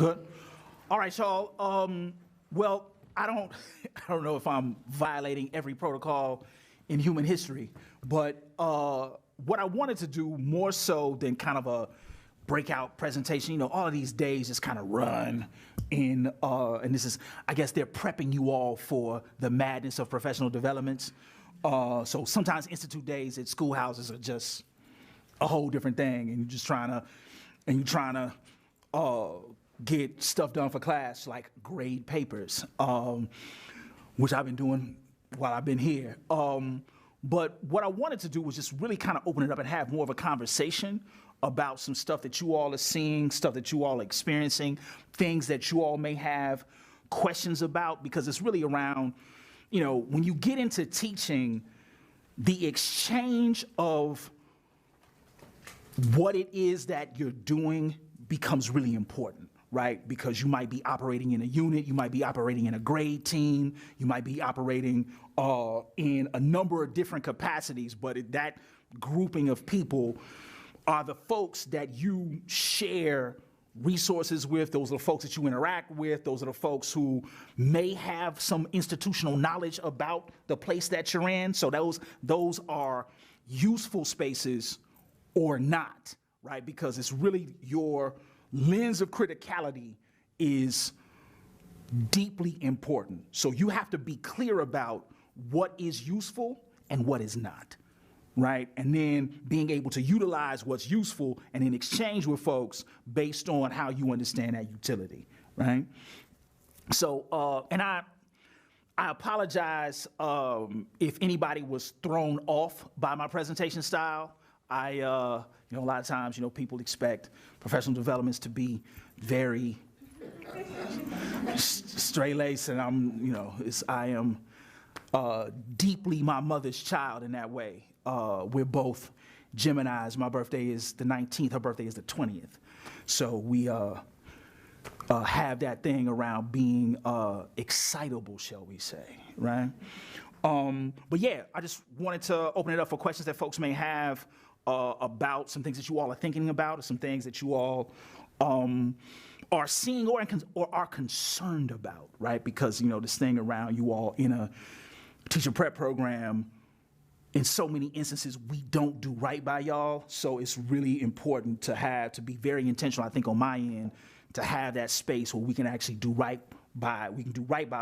Good. All right, y'all. Well, I don't, I don't know if I'm violating every protocol in human history, but what I wanted to do more so than kind of a breakout presentation, you know, all of these days just kind of run in, and this is, I guess they're prepping you all for the madness of professional developments. So sometimes institute days at schoolhouses are just a whole different thing, and you're trying to get stuff done for class, like grade papers, which I've been doing while I've been here. But what I wanted to do was just really kind of open it up and have more of a conversation about some stuff that you all are seeing, stuff that you all are experiencing, things that you all may have questions about, because it's really around, you know, when you get into teaching, the exchange of what it is that you're doing becomes really important, right? Because you might be operating in a unit, you might be operating in a grade team, you might be operating in a number of different capacities, but that grouping of people are the folks that you share resources with. Those are the folks that you interact with. Those are the folks who may have some institutional knowledge about the place that you're in. So those are useful spaces or not, right? Because it's really your lens of criticality is deeply important. So you have to be clear about what is useful and what is not, right? And then being able to utilize what's useful and in exchange with folks based on how you understand that utility, right? So, and I apologize if anybody was thrown off by my presentation style. You know, a lot of times, you know, people expect professional developments to be very straight-laced, and I am deeply my mother's child in that way. We're both Geminis. My birthday is the 19th. Her birthday is the 20th. So we have that thing around being excitable, shall we say, right? But yeah, I just wanted to open it up for questions that folks may have about some things that you all are thinking about, or some things that you all are seeing or are concerned about, right? Because, you know, this thing around you all in a teacher prep program, in so many instances, we don't do right by y'all. So it's really important to be very intentional, I think, on my end, to have that space where we can actually do right by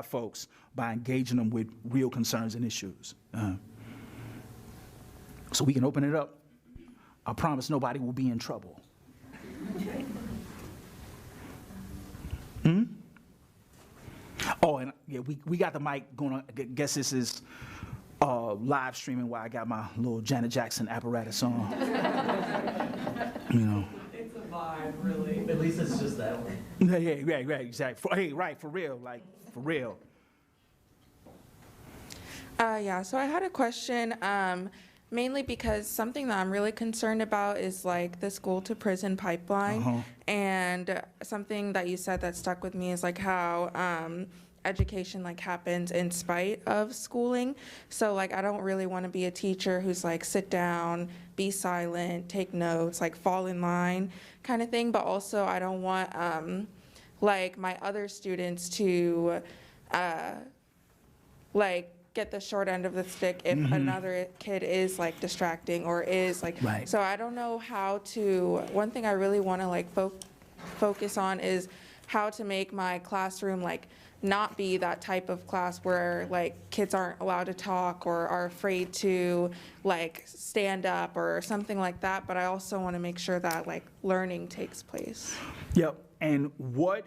folks by engaging them with real concerns and issues. So we can open it up. I promise nobody will be in trouble. Oh, and yeah, we got the mic going on. I guess this is live streaming while I got my little Janet Jackson apparatus on. You know. It's a vibe, really. At least it's just that one. Yeah, right, exactly. For real, like, for real. Yeah, so I had a question, mainly because something that I'm really concerned about is like the school to prison pipeline. And something that you said that stuck with me is like how education like happens in spite of schooling. So like I don't really want to be a teacher who's like sit down, be silent, take notes, like fall in line kind of thing. But also I don't want like my other students to like get the short end of the stick if another kid is like distracting or is like, right. So I don't know how to, one thing I really want to like focus on is how to make my classroom like not be that type of class where like kids aren't allowed to talk or are afraid to like stand up or something like that. But I also want to make sure that like learning takes place. Yep, and what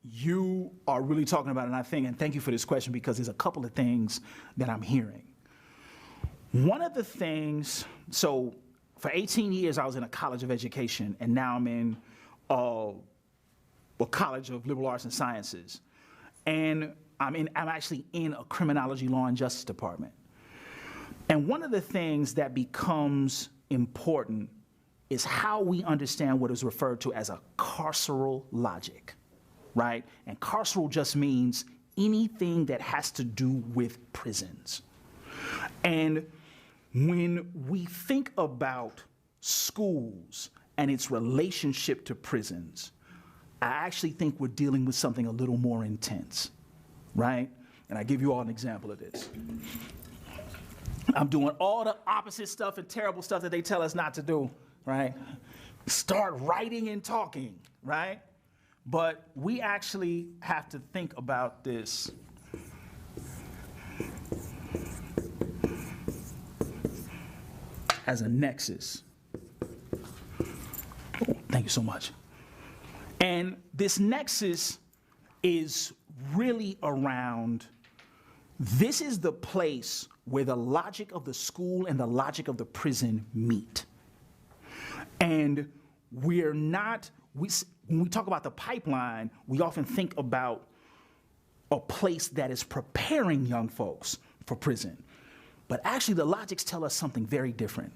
you are really talking about, and thank you for this question, because there's a couple of things that I'm hearing. One of the things, so for 18 years I was in a college of education, and now I'm in a college of liberal arts and sciences. And I'm actually in a criminology law and justice department. And one of the things that becomes important is how we understand what is referred to as a carceral logic, right? And carceral just means anything that has to do with prisons. And when we think about schools and its relationship to prisons, I actually think we're dealing with something a little more intense, right? And I give you all an example of this. I'm doing all the opposite stuff and terrible stuff that they tell us not to do, right? Start writing and talking, right? But we actually have to think about this as a nexus. Oh, thank you so much. And this nexus is really around, this is the place where the logic of the school and the logic of the prison meet. And we're not, when we talk about the pipeline, we often think about a place that is preparing young folks for prison. But actually the logics tell us something very different.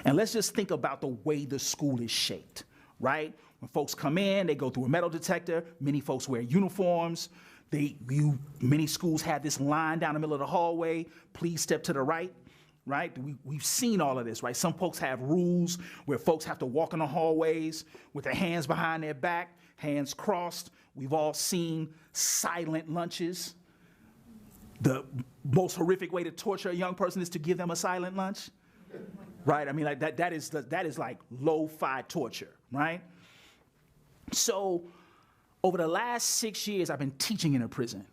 And let's just think about the way the school is shaped, right? When folks come in, they go through a metal detector. Many folks wear uniforms. Many schools have this line down the middle of the hallway. Please step to the right, right? We've seen all of this, right? Some folks have rules where folks have to walk in the hallways with their hands behind their back, hands crossed. We've all seen silent lunches. The most horrific way to torture a young person is to give them a silent lunch, right? I mean, like that is like lo-fi torture, right? So over the last 6 years, I've been teaching in a prison.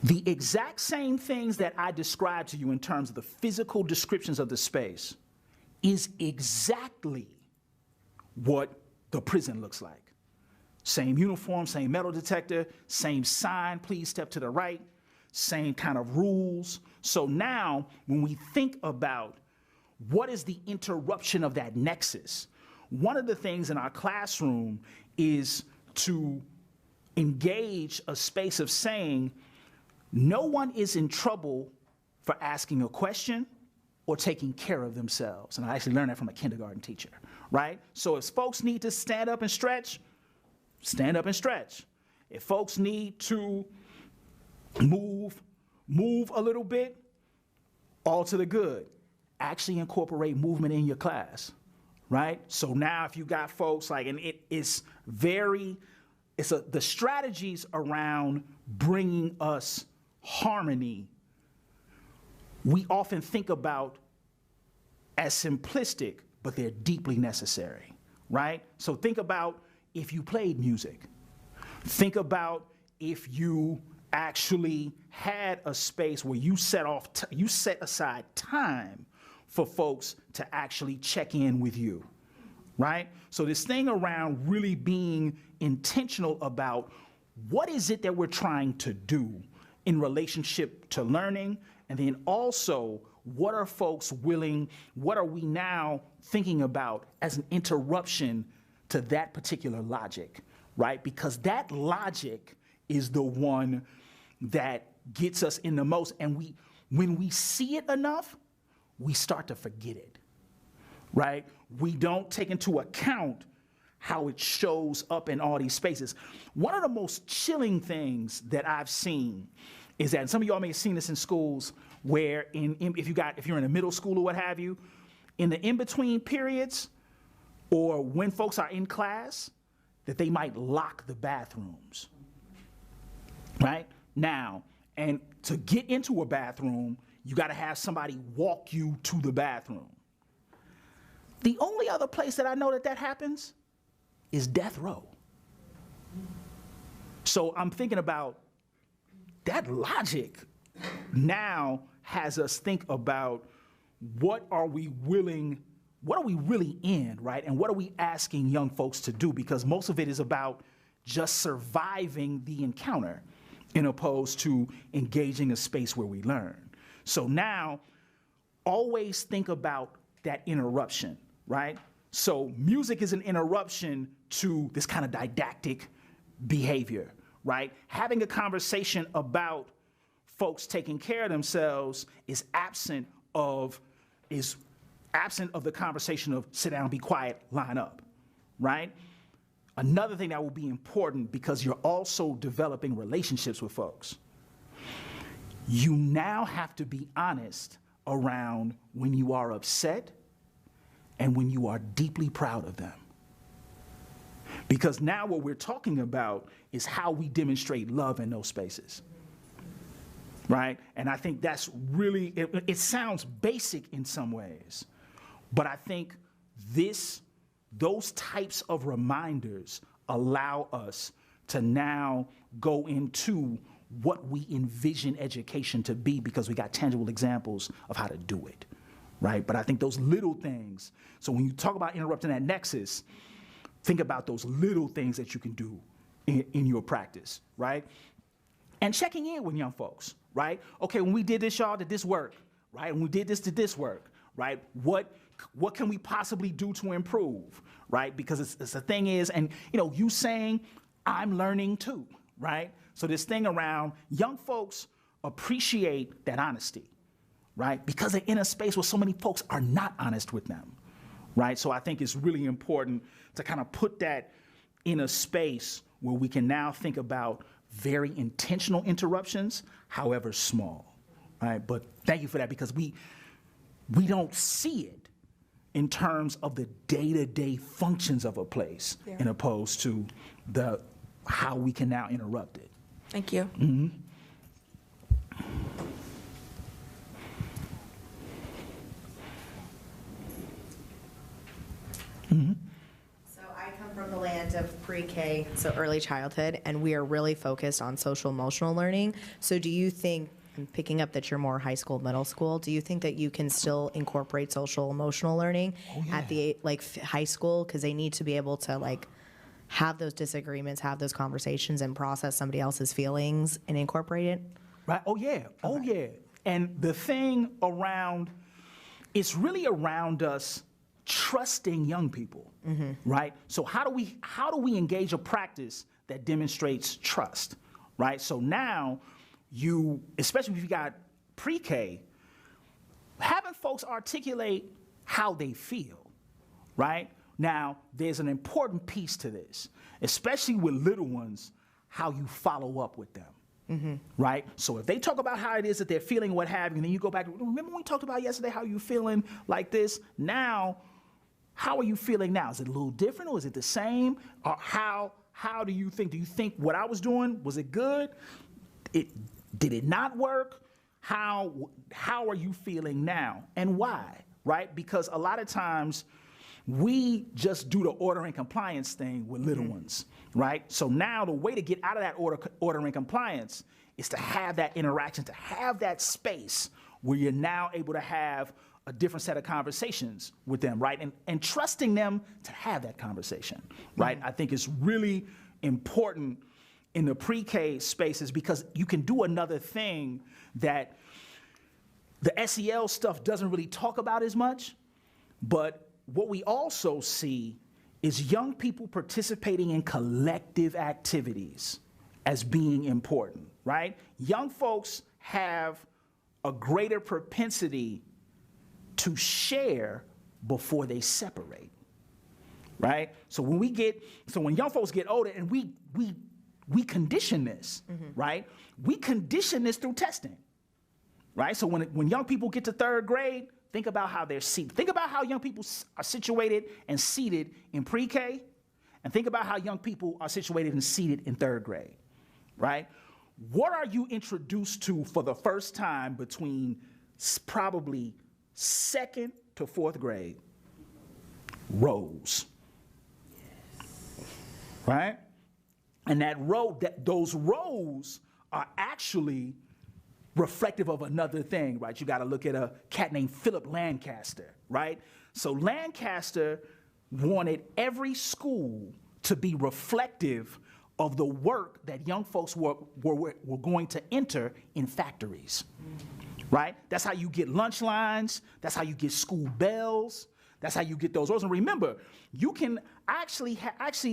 The exact same things that I described to you in terms of the physical descriptions of the space is exactly what the prison looks like. Same uniform, same metal detector, same sign, please step to the right, same kind of rules. So now, when we think about what is the interruption of that nexus, one of the things in our classroom is to engage a space of saying, no one is in trouble for asking a question or taking care of themselves. And I actually learned that from a kindergarten teacher, right? So if folks need to stand up and stretch, stand up and stretch. If folks need to move a little bit, all to the good. Actually incorporate movement in your class, right? So now if you got folks like, and the strategies around bringing us harmony, we often think about as simplistic, but they're deeply necessary, right? So think about if you played music. Think about if you actually had a space where you set aside time for folks to actually check in with you, right? So this thing around really being intentional about what is it that we're trying to do in relationship to learning, and then also what are folks willing, what are we now thinking about as an interruption to that particular logic, right? Because that logic is the one that gets us in the most, and when we see it enough, we start to forget it, right? We don't take into account how it shows up in all these spaces. One of the most chilling things that I've seen is that, and some of y'all may have seen this in schools, where if you're in a middle school or what have you, in the in-between periods, or when folks are in class, that they might lock the bathrooms, right? Now, and to get into a bathroom, you gotta have somebody walk you to the bathroom. The only other place that I know that happens is death row. So I'm thinking about that logic now has us think about what are we really in, right? And what are we asking young folks to do? Because most of it is about just surviving the encounter in opposed to engaging a space where we learn. So now, always think about that interruption, right? So music is an interruption to this kind of didactic behavior, right? Having a conversation about folks taking care of themselves is absent of the conversation of sit down, be quiet, line up, right? Another thing that will be important, because you're also developing relationships with folks, you now have to be honest around when you are upset and when you are deeply proud of them. Because now what we're talking about is how we demonstrate love in those spaces, right? And I think that's really, it sounds basic in some ways, but I think those types of reminders allow us to now go into what we envision education to be because we got tangible examples of how to do it, right? But I think those little things, so when you talk about interrupting that nexus, think about those little things that you can do in your practice, right? And checking in with young folks, right? Okay, when we did this, y'all, did this work, right? When we did this work, right? What can we possibly do to improve, right? Because it's the thing is, and you saying, I'm learning too, right? So this thing around young folks appreciate that honesty, right? Because they're in a space where so many folks are not honest with them, right? So I think it's really important to kind of put that in a space where we can now think about very intentional interruptions, however small, right? But thank you for that, because we don't see it in terms of the day-to-day functions of a place, in opposed to how we can now interrupt it. Thank you. Mm-hmm. Mm-hmm. So I come from the land of pre-K, so early childhood, and we are really focused on social emotional learning. So do you think, and picking up that you're more high school, middle school, do you think that you can still incorporate social emotional learning at the high school? Because they need to be able to have those disagreements, have those conversations, and process somebody else's feelings and incorporate it? Right, oh yeah. And the thing it's really around us trusting young people, right? So how do we engage a practice that demonstrates trust, right? So now especially if you got pre-K, having folks articulate how they feel, right? Now, there's an important piece to this, especially with little ones, how you follow up with them, right? So if they talk about how it is that they're feeling, what have you, and then you go back, remember when we talked about yesterday how you feeling like this? Now, how are you feeling now? Is it a little different, or is it the same? Or how do you think? Do you think what I was doing, was it good? Did it not work? How are you feeling now, and why, right? Because a lot of times we just do the order and compliance thing with little ones, right? So now the way to get out of that order and compliance is to have that interaction, to have that space where you're now able to have a different set of conversations with them, right? And trusting them to have that conversation, right? I think it's really important in the pre-K spaces, because you can do another thing that the SEL stuff doesn't really talk about as much, but what we also see is young people participating in collective activities as being important, right? Young folks have a greater propensity to share before they separate, right? So when young folks get older, and we condition this, right? We condition this through testing, right? So when young people get to third grade, think about how they're seated. Think about how young people are situated and seated in pre-K, and think about how young people are situated and seated in third grade, right? What are you introduced to for the first time between probably second to fourth grade? Rows, right? And those rows are actually reflective of another thing, right? You got to look at a cat named Philip Lancaster, right? So Lancaster wanted every school to be reflective of the work that young folks were going to enter in factories, right? That's how you get lunch lines. That's how you get school bells. That's how you get those rows. And remember, you can actually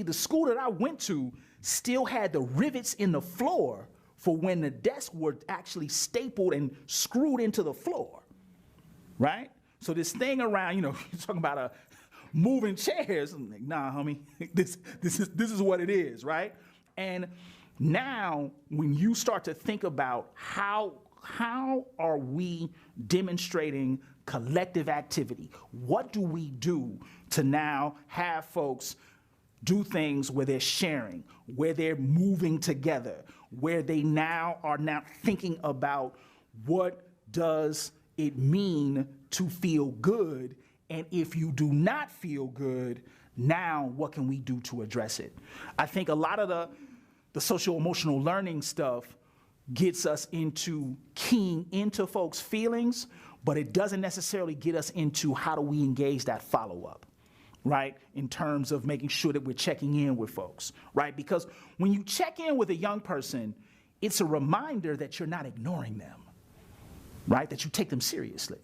the school that I went to still had the rivets in the floor for when the desks were actually stapled and screwed into the floor, right? So this thing around, you're talking about moving chairs. I'm like, nah, homie, this is what it is, right? And now when you start to think about how are we demonstrating collective activity, what do we do to now have folks do things where they're sharing, where they're moving together, where they are now thinking about what does it mean to feel good, and if you do not feel good, now what can we do to address it? I think a lot of the social emotional learning stuff gets us into keying into folks' feelings, but it doesn't necessarily get us into how do we engage that follow-up, right? In terms of making sure that we're checking in with folks, right? Because when you check in with a young person, it's a reminder that you're not ignoring them, right? That you take them seriously.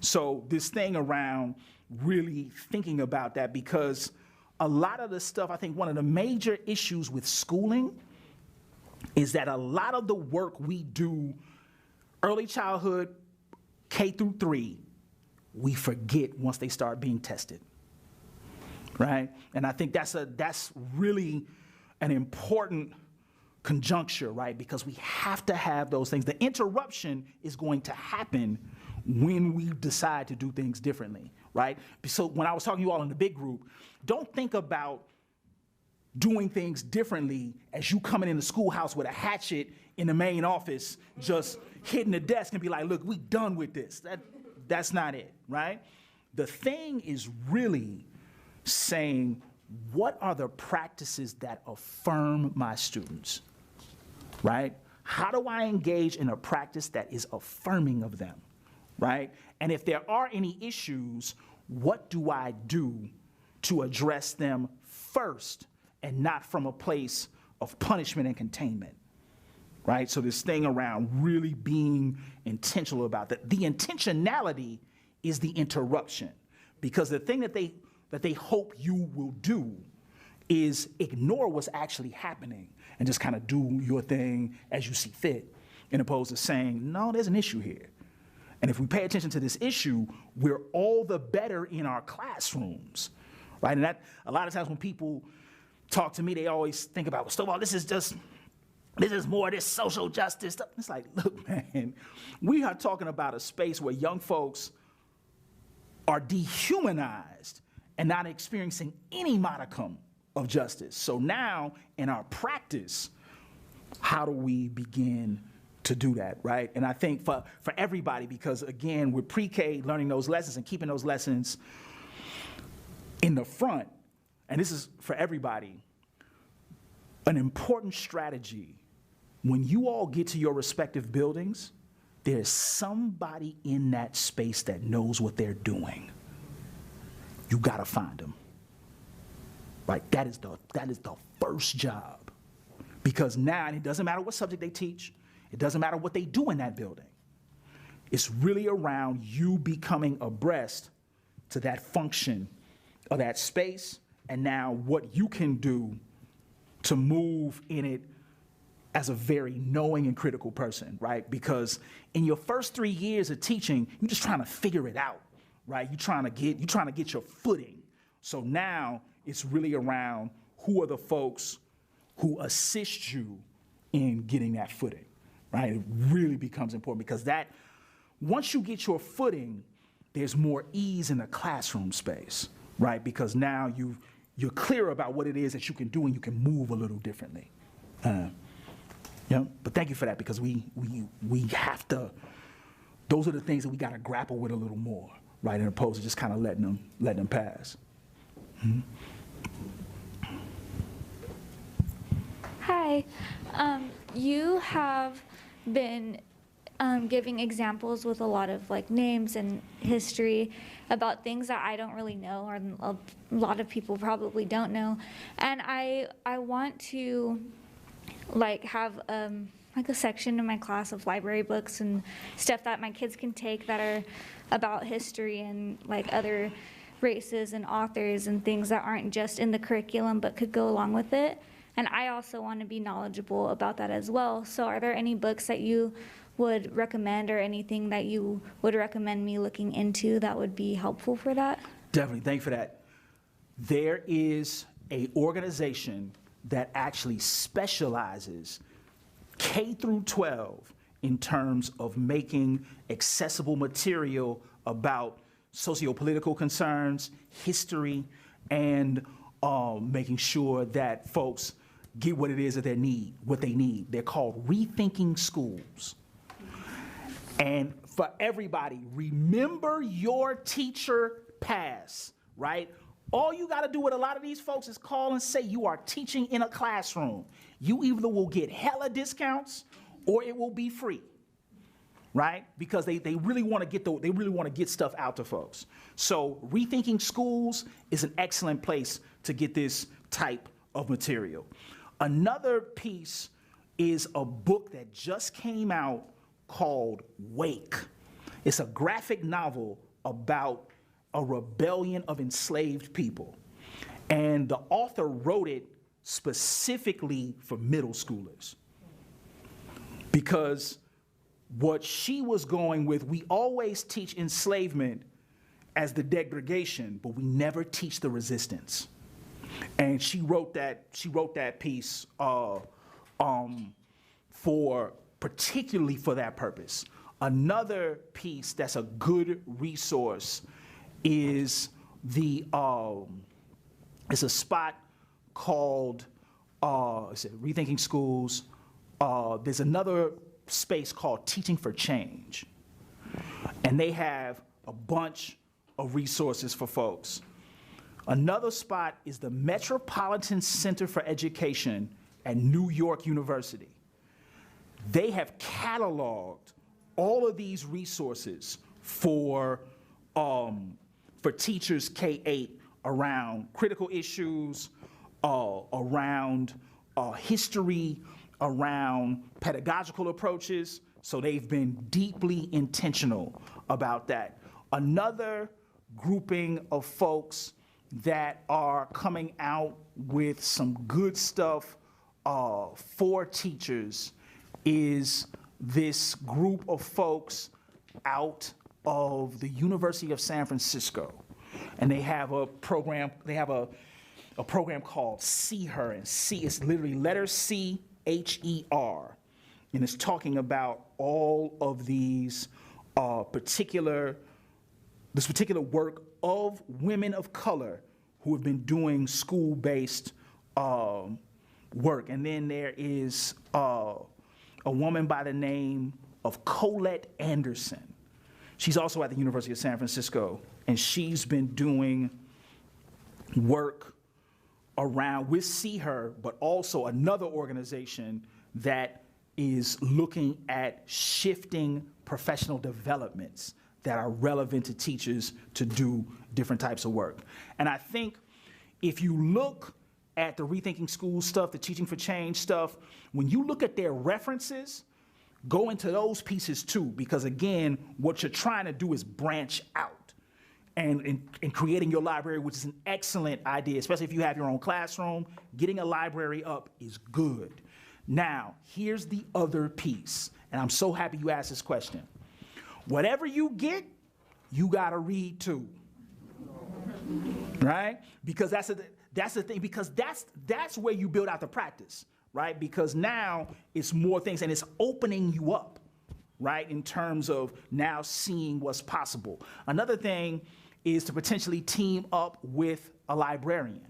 So this thing around really thinking about that, because a lot of the stuff, I think one of the major issues with schooling is that a lot of the work we do early childhood, K through 3, we forget once they start being tested, right? And I think that's really an important conjuncture, right? Because we have to have those things. The interruption is going to happen when we decide to do things differently, right? So when I was talking to you all in the big group, don't think about doing things differently as you coming in the schoolhouse with a hatchet in the main office, just hitting the desk and be like, look, we done with this. That's not it, right? The thing is really saying, what are the practices that affirm my students, right? How do I engage in a practice that is affirming of them, right? And if there are any issues, what do I do to address them first and not from a place of punishment and containment, right? So this thing around really being intentional about that. The intentionality is the interruption, because the thing that they hope you will do is ignore what's actually happening and just kind of do your thing as you see fit, in opposed to saying, no, there's an issue here. And if we pay attention to this issue, we're all the better in our classrooms, right? And that a lot of times when people talk to me, they always think about, well, Stovall, this is more this social justice stuff. It's like, look, man, we are talking about a space where young folks are dehumanized and not experiencing any modicum of justice. So now, in our practice, how do we begin to do that, right? And I think for everybody, because again, with pre-K, learning those lessons and keeping those lessons in the front, and this is for everybody, an important strategy, when you all get to your respective buildings, there's somebody in that space that knows what they're doing. You gotta find them. Right, that is the first job. Because now, and it doesn't matter what subject they teach, it doesn't matter what they do in that building. It's really around you becoming abreast to that function of that space, and now what you can do to move in it as a very knowing and critical person, right? Because in your first 3 years of teaching, you're just trying to figure it out, right? You're trying to get your footing. So now it's really around who are the folks who assist you in getting that footing, right? It really becomes important, because that, once you get your footing, there's more ease in the classroom space, right? Because now you're clear about what it is that you can do, and you can move a little differently. But thank you for that, because we have to, those are the things that we got to grapple with a little more, right? In opposed to just kind of letting them pass. Mm-hmm. Hi, you have been giving examples with a lot of like names and history about things that I don't really know, or a lot of people probably don't know, and I want to like have like a section in my class of library books and stuff that my kids can take that are about history and like other races and authors and things that aren't just in the curriculum but could go along with it. And I also want to be knowledgeable about that as well. So are there any books that you would recommend, or anything that you would recommend me looking into that would be helpful for that? Definitely, thank you for that. There is an organization that actually specializes K through 12 in terms of making accessible material about socio-political concerns, history, and making sure that folks get what it is that they need. They're called Rethinking Schools. And for everybody, remember your teacher pass, right? All you got to do with a lot of these folks is call and say you are teaching in a classroom. You either will get hella discounts or it will be free, right? Because they really want to get stuff out to folks. So Rethinking Schools is an excellent place to get this type of material. Another piece is a book that just came out called Wake. It's a graphic novel about a rebellion of enslaved people. And the author wrote it specifically for middle schoolers. Because what she was going with, we always teach enslavement as the degradation, but we never teach the resistance. And she wrote that piece particularly for that purpose. Another piece that's a good resource is it's a spot called Rethinking Schools. There's another space called Teaching for Change, and they have a bunch of resources for folks. Another spot is the Metropolitan Center for Education at New York University. They have cataloged all of these resources for teachers K-8 around critical issues, around history, around pedagogical approaches. So they've been deeply intentional about that. Another grouping of folks that are coming out with some good stuff for teachers is this group of folks out of the University of San Francisco. And they have a program, called See Her, and C is literally letter C, H-E-R. And it's talking about all of this particular work of women of color who have been doing school-based work. And then there is a woman by the name of Colette Anderson. She's also at the University of San Francisco, and she's been doing work around with See Her, but also another organization that is looking at shifting professional developments that are relevant to teachers to do different types of work. And I think if you look at the Rethinking Schools stuff, the Teaching for Change stuff, when you look at their references, go into those pieces too, because again, what you're trying to do is branch out. And in creating your library, which is an excellent idea, especially if you have your own classroom, getting a library up is good. Now, here's the other piece, and I'm so happy you asked this question. Whatever you get, you gotta read too, right? Because that's the thing, because that's where you build out the practice, right? Because now it's more things, and it's opening you up, right? In terms of now seeing what's possible. Another thing is to potentially team up with a librarian,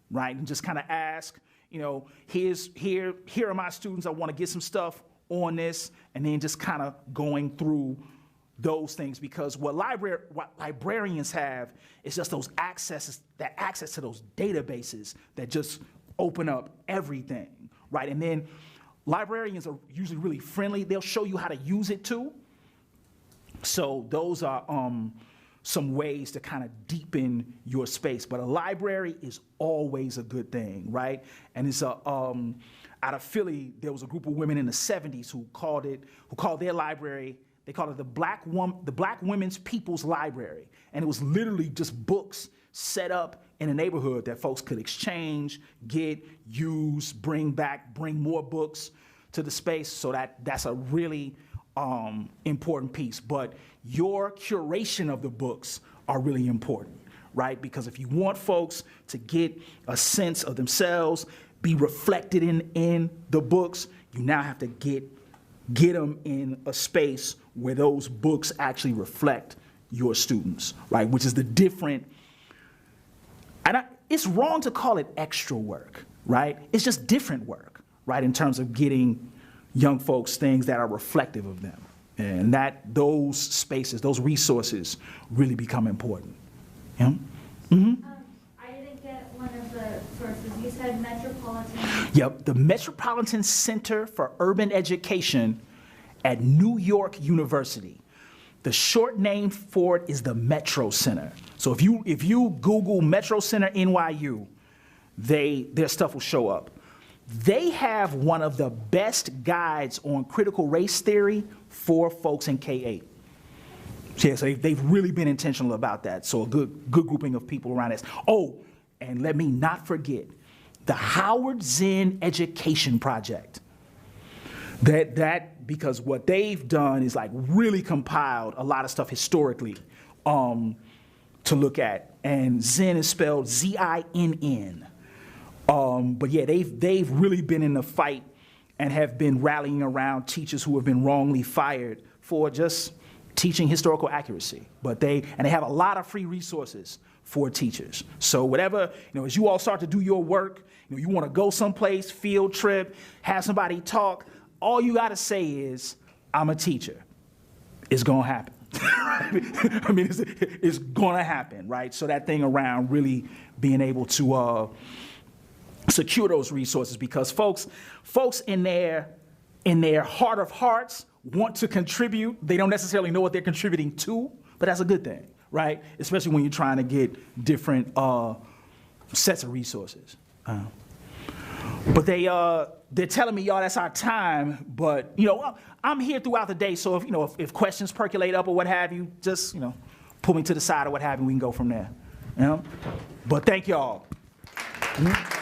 right? And just kind of ask, here are my students, I want to get some stuff on this, and then just kind of going through those things, because what librarians have is just access to those databases that just open up everything, right? And then librarians are usually really friendly. They'll show you how to use it too. So those are some ways to kind of deepen your space. But a library is always a good thing, right? And it's out of Philly, there was a group of women in the 70s who called their library, they called it the Black Women's People's Library. And it was literally just books set up in a neighborhood that folks could exchange, get, use, bring more books to the space. So that's a really important piece. But your curation of the books are really important, right? Because if you want folks to get a sense of themselves, be reflected in the books, you now have to get them in a space where those books actually reflect your students, right? Which is the different, it's wrong to call it extra work, right? It's just different work, right, in terms of getting young folks things that are reflective of them. And that those spaces, those resources really become important. Yeah? Mm-hmm. I didn't get one of the sources. You said Metropolitan. Yep, the Metropolitan Center for Urban Education at New York University. The short name for it is the Metro Center. So if you Google Metro Center NYU, their stuff will show up. They have one of the best guides on critical race theory for folks in K-8. Yeah, so they've really been intentional about that. So a good grouping of people around this. Oh, and let me not forget the Howard Zinn Education Project. That because what they've done is like really compiled a lot of stuff historically to look at. And Zinn is spelled Z-I-N-N. But yeah, they've really been in the fight and have been rallying around teachers who have been wrongly fired for just teaching historical accuracy. But they have a lot of free resources for teachers. So whatever, as you all start to do your work, you want to go someplace, field trip, have somebody talk, all you got to say is, I'm a teacher. It's going to happen. I mean, it's going to happen, right? So that thing around really being able to secure those resources, because folks in their heart of hearts want to contribute. They don't necessarily know what they're contributing to, but that's a good thing, right? Especially when you're trying to get different sets of resources. But they're telling me, y'all, that's our time. But I'm here throughout the day, so if questions percolate up or what have you, just pull me to the side or what have you. We can go from there. But thank y'all. Mm-hmm.